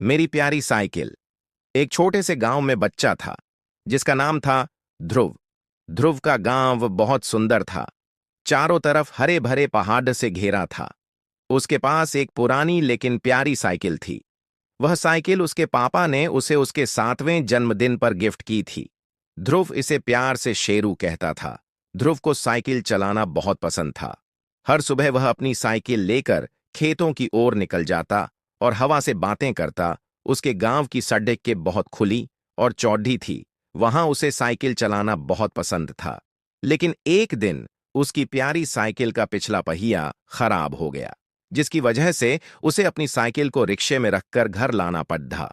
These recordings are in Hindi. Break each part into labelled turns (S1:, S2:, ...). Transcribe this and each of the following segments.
S1: मेरी प्यारी साइकिल। एक छोटे से गांव में बच्चा था जिसका नाम था ध्रुव। ध्रुव का गांव बहुत सुंदर था। चारों तरफ हरे भरे पहाड़ से घेरा था। उसके पास एक पुरानी लेकिन प्यारी साइकिल थी। वह साइकिल उसके पापा ने उसे उसके 7वें जन्मदिन पर गिफ्ट की थी। ध्रुव इसे प्यार से शेरू कहता था। ध्रुव को साइकिल चलाना बहुत पसंद था। हर सुबह वह अपनी साइकिल लेकर खेतों की ओर निकल जाता और हवा से बातें करता। उसके गांव की सड़क के बहुत खुली और चौड़ी थी। वहां उसे साइकिल चलाना बहुत पसंद था। लेकिन एक दिन उसकी प्यारी साइकिल का पिछला पहिया खराब हो गया, जिसकी वजह से उसे अपनी साइकिल को रिक्शे में रखकर घर लाना पड़ा।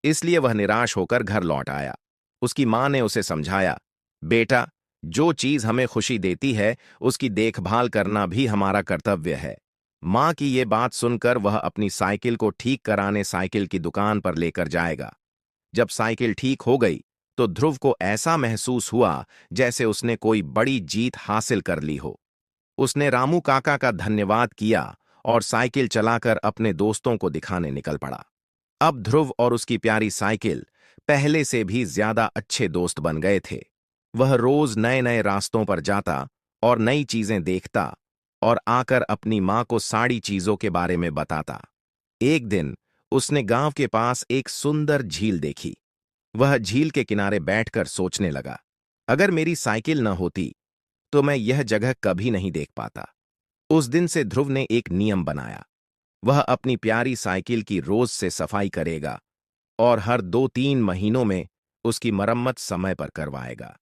S1: इसलिए वह निराश होकर घर लौट आया। उसकी मां ने उसे समझाया, बेटा, जो चीज हमें खुशी देती है उसकी देखभाल करना भी हमारा कर्तव्य है। मां की ये बात सुनकर वह अपनी साइकिल को ठीक कराने साइकिल की दुकान पर लेकर जाएगा। जब साइकिल ठीक हो गई तो ध्रुव को ऐसा महसूस हुआ जैसे उसने कोई बड़ी जीत हासिल कर ली हो। उसने रामू काका का धन्यवाद किया और साइकिल चलाकर अपने दोस्तों को दिखाने निकल पड़ा। अब ध्रुव और उसकी प्यारी साइकिल पहले से भी ज्यादा अच्छे दोस्त बन गए थे। वह रोज नए नए रास्तों पर जाता और नई चीजें देखता और आकर अपनी मां को सारी चीजों के बारे में बताता। एक दिन उसने गांव के पास एक सुंदर झील देखी। वह झील के किनारे बैठकर सोचने लगा, अगर मेरी साइकिल न होती तो मैं यह जगह कभी नहीं देख पाता। उस दिन से ध्रुव ने एक नियम बनाया। वह अपनी प्यारी साइकिल की रोज से सफाई करेगा और हर 2-3 महीनों में उसकी मरम्मत समय पर करवाएगा।